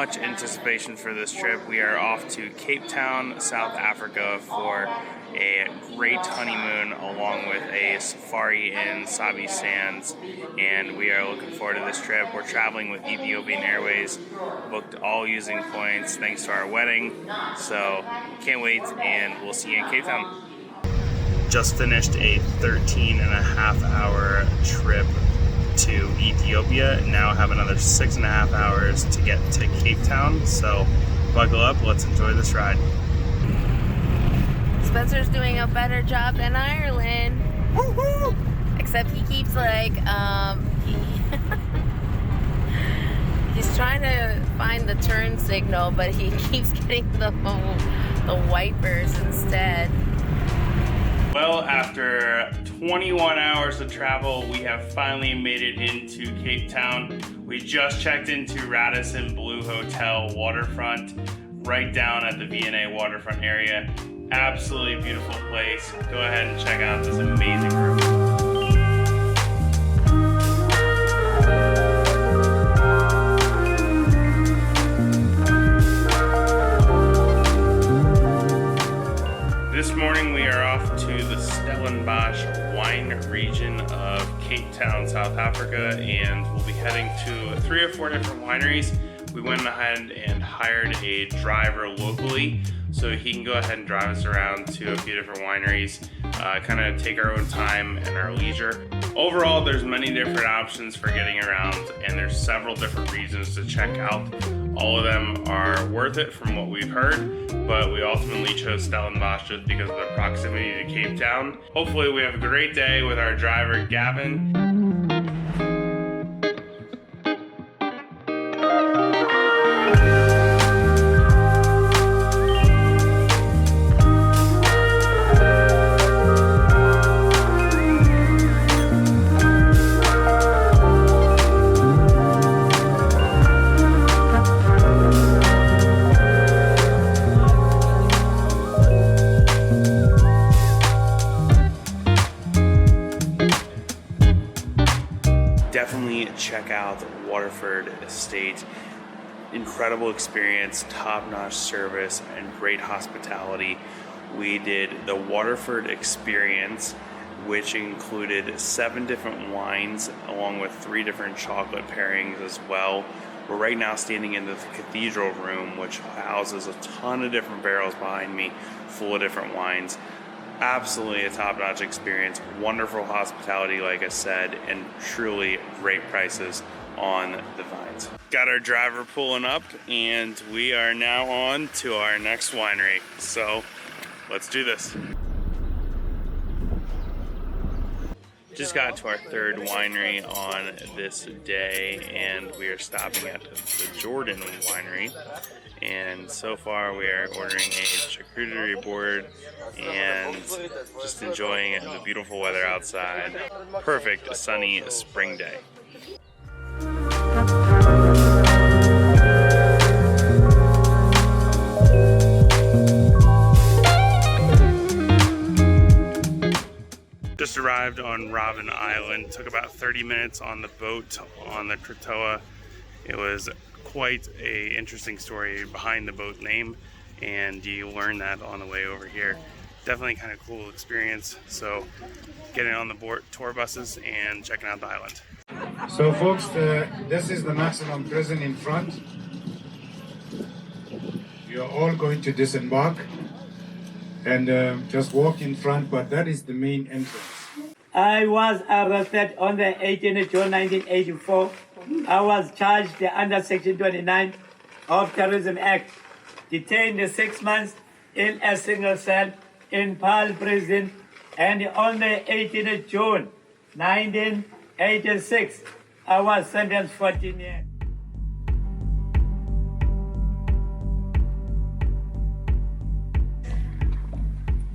much anticipation for this trip. We are off to Cape Town, South Africa for a great honeymoon along with a safari in Sabi Sands, and we are looking forward to this trip. We're traveling with Ethiopian Airways, booked all using points thanks to our wedding, so can't wait, and we'll see you in Cape Town. Just finished a 13.5-hour trip to Ethiopia. Now have another 6.5 hours to get to Cape Town, so buckle up, let's enjoy this ride. Spencer's doing a better job than Ireland. Woo-hoo! Except he keeps like he's trying to find the turn signal, but he keeps getting the wipers instead. Well, after 21 hours of travel, we have finally made it into Cape Town. We just checked into Radisson Blue Hotel waterfront, right down at the V&A waterfront area. Absolutely beautiful place. Go ahead and check out this amazing room. This morning we are off to the Stellenbosch Wine Region of Cape Town, South Africa, and we'll be heading to 3 or 4 different wineries. We went ahead and hired a driver locally so he can go ahead and drive us around to a few different wineries, kind of take our own time and our leisure. Overall, there's many different options for getting around, and there's several different reasons to check out. All of them are worth it from what we've heard, but we ultimately chose Stellenbosch just because of the proximity to Cape Town. Hopefully we have a great day with our driver, Gavin. Definitely check out Waterford Estate. Incredible experience, top-notch service, and great hospitality. We did the Waterford experience, which included 7 different wines along with 3 different chocolate pairings as well. We're right now standing in the cathedral room, which houses a ton of different barrels behind me, full of different wines. Absolutely a top-notch experience, wonderful hospitality like I said, and truly great prices on the vines. Got our driver pulling up, and we are now on to our next winery, so let's do this. Just got to our 3rd winery on this day, and we are stopping at the Jordan Winery. And so far we are ordering a charcuterie board and just enjoying the beautiful weather outside. Perfect sunny spring day. Just arrived on Robben Island. Took about 30 minutes on the boat on the Krotoa. It was quite a interesting story behind the boat name, and you learn that on the way over here. Definitely kind of cool experience. So getting on the board tour buses and checking out the island. So folks, this is the maximum prison in front. You're all going to disembark and just walk in front, but that is the main entrance. I was arrested on the 18th of June 1984. I was charged under Section 29 of Terrorism Act, detained 6 months in a single cell in Pearl Prison, and on the 18th of June 1986, I was sentenced 14 years.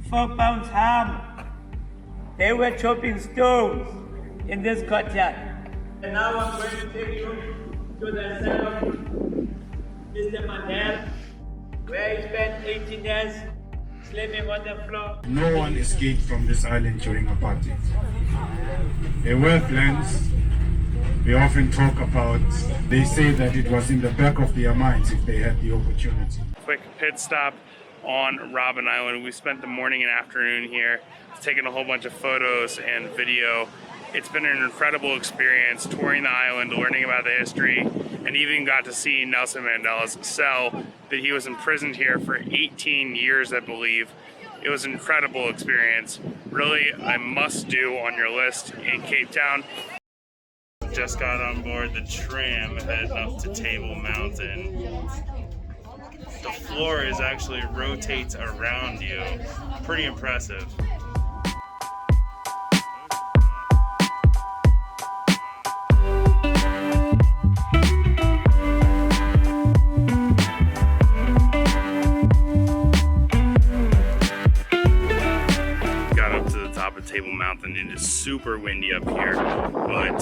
£4 harm. They were chopping stones in this courtyard. And now I'm going to take you to the cell of Mr. Mandela, where he spent 18 years sleeping on the floor. No one escaped from this island during apartheid. There were plans we often talk about, they say that it was in the back of their minds if they had the opportunity. Quick pit stop on Robben Island. We spent the morning and afternoon here, taking a whole bunch of photos and video. It's been an incredible experience touring the island, learning about the history, and even got to see Nelson Mandela's cell that he was imprisoned here for 18 years, I believe. It was an incredible experience. Really a must-do on your list in Cape Town. Just got on board the tram heading up to Table Mountain. The floor actually rotates around you. Pretty impressive. Table Mountain. It is super windy up here, but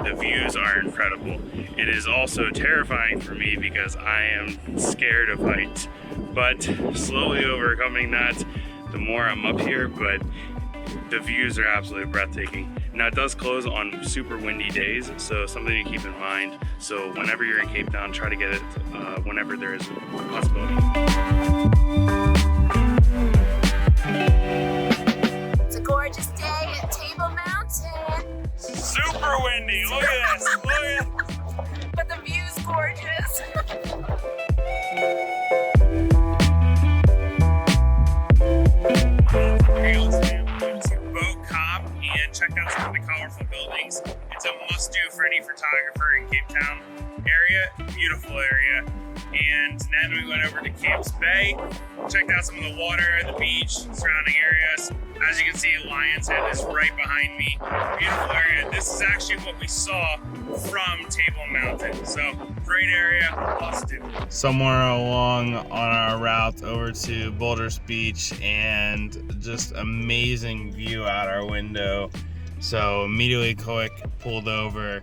the views are incredible. It is also terrifying for me because I am scared of heights, but slowly overcoming that the more I'm up here, but the views are absolutely breathtaking. Now it does close on super windy days, so something to keep in mind. So whenever you're in Cape Town, try to get it whenever there is a possibility. Gorgeous day at Table Mountain. Super windy. Look at this. Look at this. But the view's gorgeous. Boat Cop and check out some of the colorful buildings. It's a must-do for any photographer in Cape Town area. Beautiful area. And then we went over to Camps Bay, checked out some of the water, the beach, surrounding areas. As you can see, Lion's Head is right behind me. Beautiful area. This is actually what we saw from Table Mountain. So great area, must do. Somewhere along on our route over to Boulders Beach, and just amazing view out our window. So immediately quick pulled over.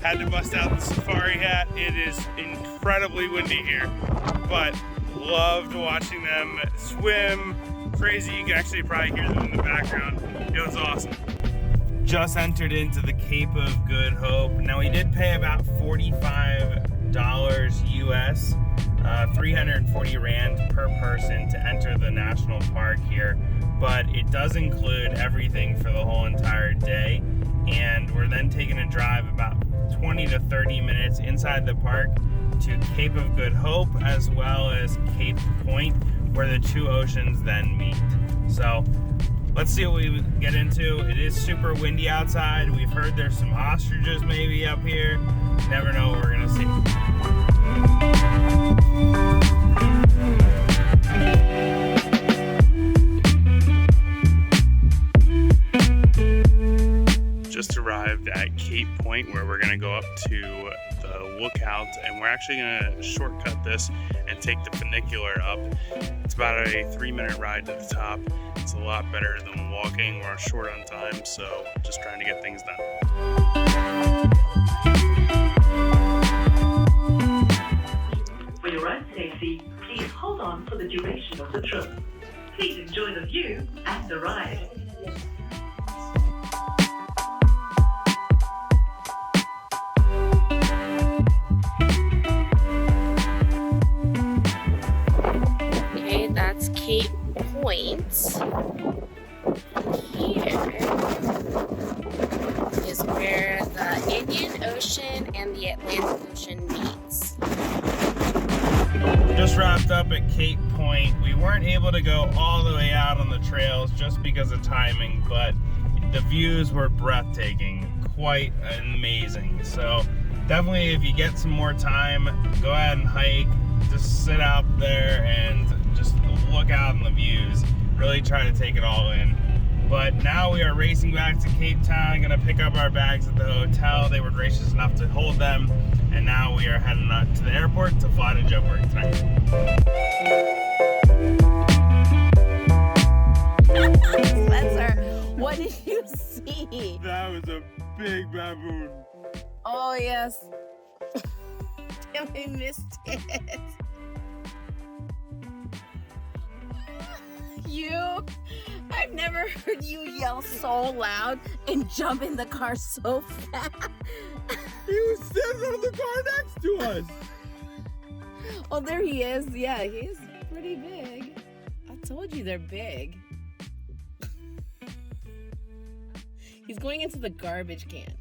Had to bust out the safari hat. It is incredibly windy here, but loved watching them swim. Crazy, you can actually probably hear them in the background. It was awesome. Just entered into the Cape of Good Hope. Now we did pay about $45 US, 340 Rand per person to enter the national park here, but it does include everything for the whole entire day. And we're then taking a drive about 20 to 30 minutes inside the park to Cape of Good Hope, as well as Cape Pointe, where the two oceans then meet. So let's see what we get into. It is super windy outside. We've heard there's some ostriches maybe up here. Never know what we're gonna see. Just arrived at Cape Pointe, where we're gonna go up to the lookout, and we're actually gonna shortcut this and take the funicular up. It's about a 3-minute ride to the top. It's a lot better than walking. We're short on time, so just trying to get things done. For your own safety, please hold on for the duration of the trip. Please enjoy the view and the ride. Okay, that's Cape Pointe. and the Atlantic Ocean meets. Just wrapped up at Cape Pointe. We weren't able to go all the way out on the trails just because of timing, but the views were breathtaking, quite amazing. So definitely, if you get some more time, go ahead and hike. Just sit out there and just look out on the views. Really try to take it all in. But now we are racing back to Cape Town. Gonna pick up our bags at the hotel. They were gracious enough to hold them. And now we are heading up to the airport to fly to Joburg tonight. Spencer, what did you see? That was a big baboon. Oh, yes. Damn, I missed it. I've never heard you yell so loud and jump in the car so fast. He was sitting on the car next to us. Oh, there he is. Yeah, he's pretty big. I told you they're big. He's going into the garbage can.